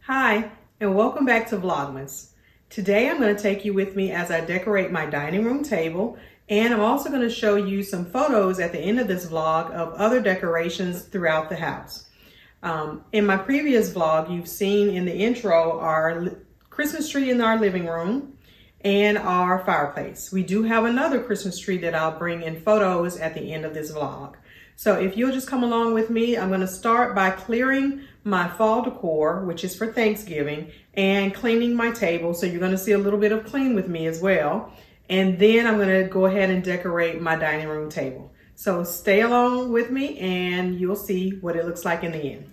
Hi, and welcome back to Vlogmas. Today I'm going to take you with me as I decorate my dining room table, and I'm also going to show you some photos at the end of this vlog of other decorations throughout the house. In my previous vlog, you've seen in the intro our Christmas tree in our living room and our fireplace. We do have another Christmas tree that I'll bring in photos at the end of this vlog. So if you'll just come along with me, I'm going to start by clearing my fall decor, which is for Thanksgiving, and cleaning my table. So you're going to see a little bit of clean with me as well. And then I'm going to go ahead and decorate my dining room table. So stay along with me and you'll see what it looks like in the end.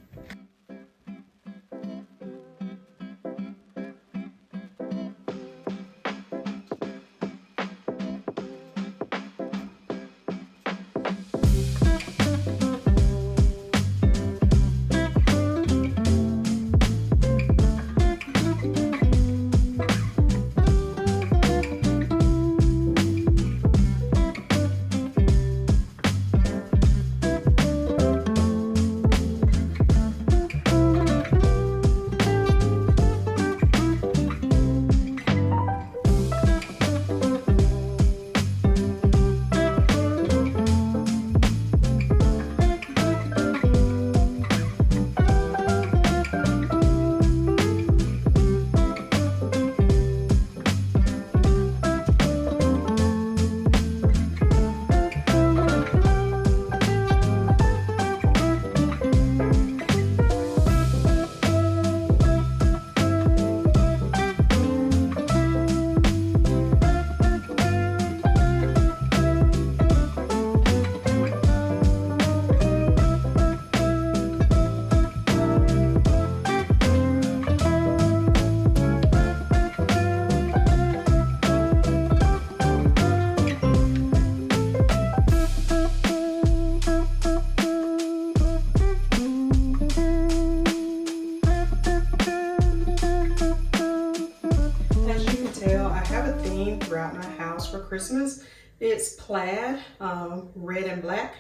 Throughout my house for Christmas. It's plaid, red and black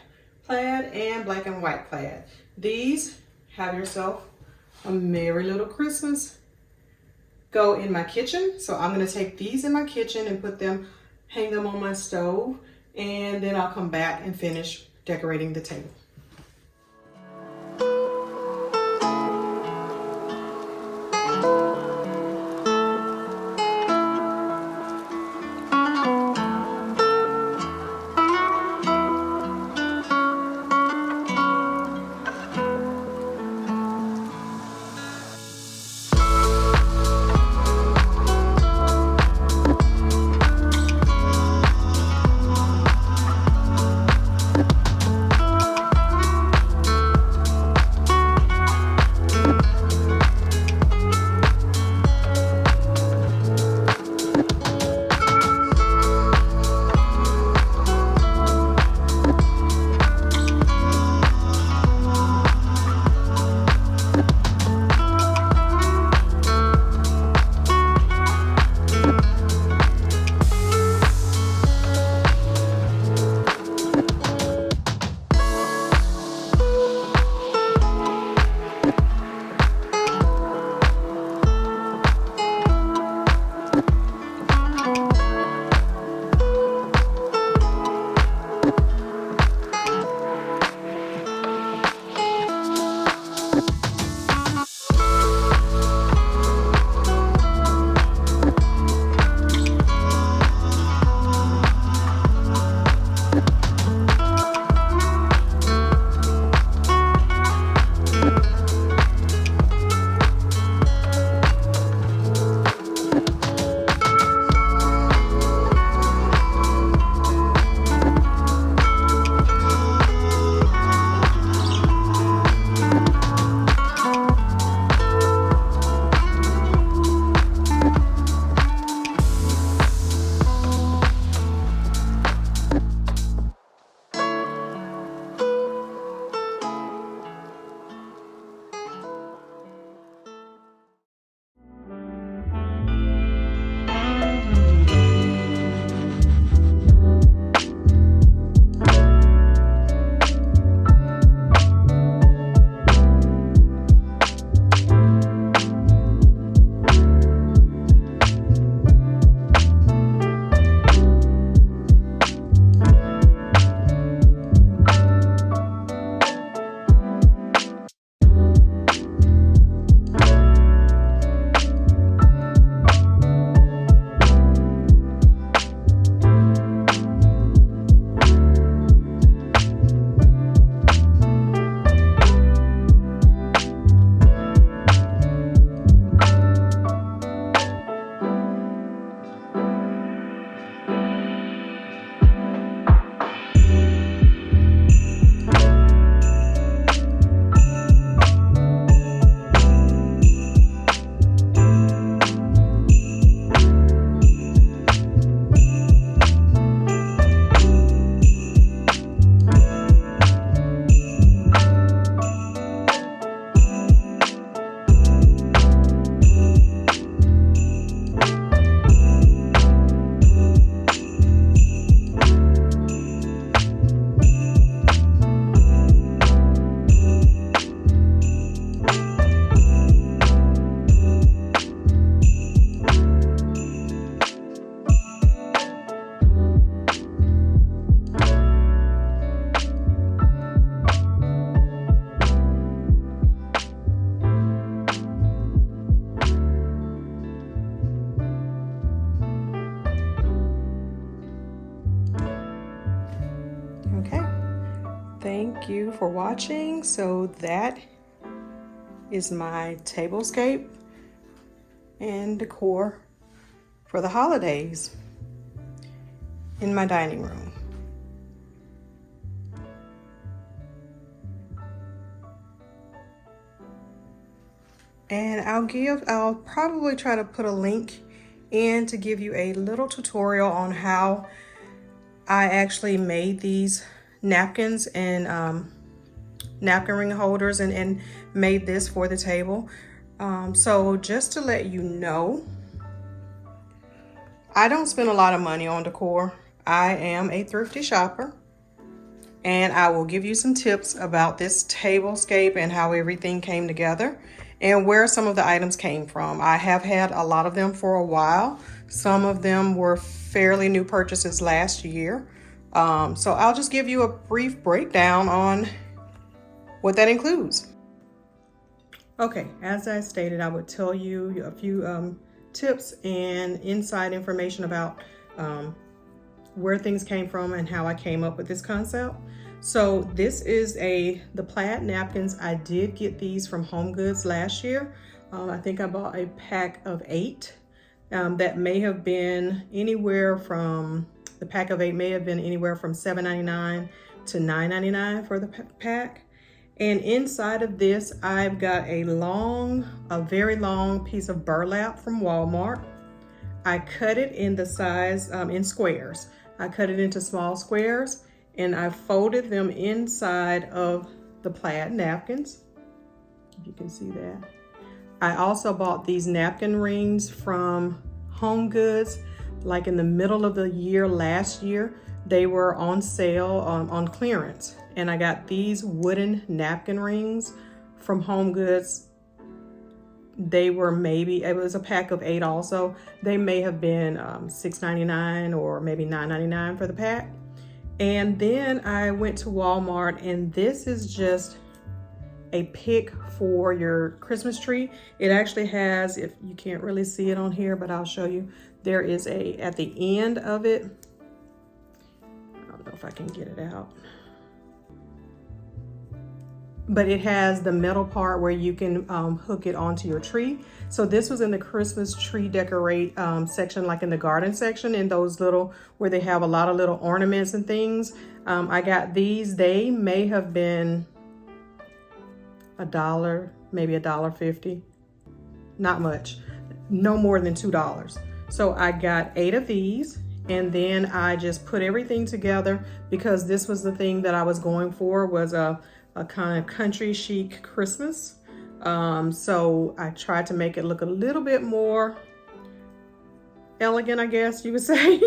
plaid and black and white plaid. These, have yourself a merry little Christmas, go in my kitchen. So I'm going to take these in my kitchen and hang them on my stove, and then I'll come back and finish decorating the table. Thank you for watching. So that is my tablescape and decor for the holidays in my dining room. And I'll probably try to put a link in to give you a little tutorial on how I actually made these napkins and napkin ring holders and made this for the table. So just to let you know, I don't spend a lot of money on decor. I am a thrifty shopper, and I will give you some tips about this tablescape and how everything came together and where some of the items came from. I have had a lot of them for a while. Some of them were fairly new purchases last year. So I'll just give you a brief breakdown on what that includes. Okay, as I stated, I would tell you a few tips and inside information about where things came from and how I came up with this concept. So this is the plaid napkins. I did get these from Home Goods last year. I think I bought a pack of 8. That may have been anywhere from, the pack of 8 may have been anywhere from $7.99 to $9.99 for the pack. And inside of this, I've got a very long piece of burlap from Walmart. I cut it in the size, in squares. I cut it into small squares and I folded them inside of the plaid napkins. If you can see that. I also bought these napkin rings from Home Goods, like in the middle of the year last year. They were on sale on clearance. And I got these wooden napkin rings from Home Goods. They were it was a pack of 8 also. They may have been $6.99 or maybe $9.99 for the pack. And then I went to Walmart, and this is just a pick for your Christmas tree. It actually has, if you can't really see it on here, but I'll show you, there is at the end of it, I don't know if I can get it out, but it has the metal part where you can hook it onto your tree. So this was in the Christmas tree decorate section, like in the garden section, in those little, where they have a lot of little ornaments and things. I got these. They may have been $1, maybe $1.50, not much, no more than $2. So I got 8 of these, and then I just put everything together because this was the thing that I was going for, was a kind of country chic Christmas. So I tried to make it look a little bit more elegant, I guess you would say,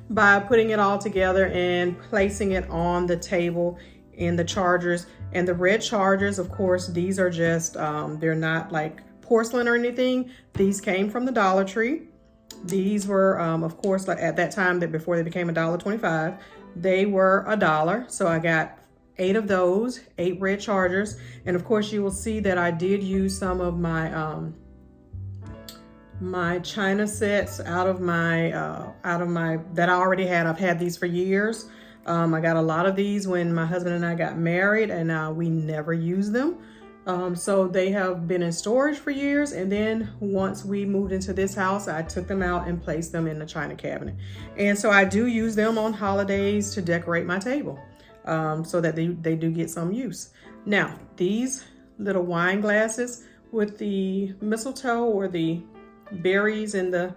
by putting it all together and placing it on the table in the chargers. And the red chargers, of course, these are just, they're not like porcelain or anything. These came from the Dollar Tree. These were, of course, like at that time, that before they became $1.25, they were $1. So I got 8 of those, 8 red chargers. And of course you will see that I did use some of my my china sets out of my that I already had. I've had these for years. I got a lot of these when my husband and I got married, and we never used them. So they have been in storage for years. And then once we moved into this house, I took them out and placed them in the china cabinet. And so I do use them on holidays to decorate my table. So that they do get some use. Now, these little wine glasses with the mistletoe or the berries and the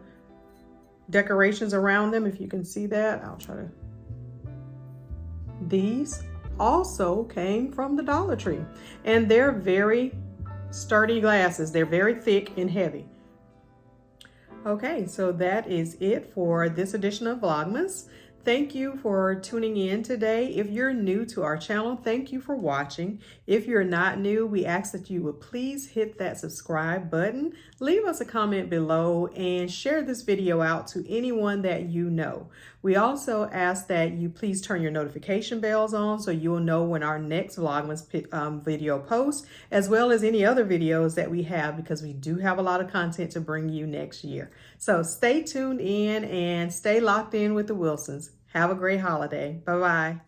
decorations around them, if you can see that, I'll try to. These also came from the Dollar Tree, and they're very sturdy glasses. They're very thick and heavy. Okay, so that is it for this edition of Vlogmas. Thank you for tuning in today. If you're new to our channel, thank you for watching. If you're not new, we ask that you would please hit that subscribe button, leave us a comment below, and share this video out to anyone that you know. We also ask that you please turn your notification bells on so you'll know when our next Vlogmas video posts, as well as any other videos that we have, because we do have a lot of content to bring you next year. So stay tuned in and stay locked in with the Wilsons. Have a great holiday. Bye-bye.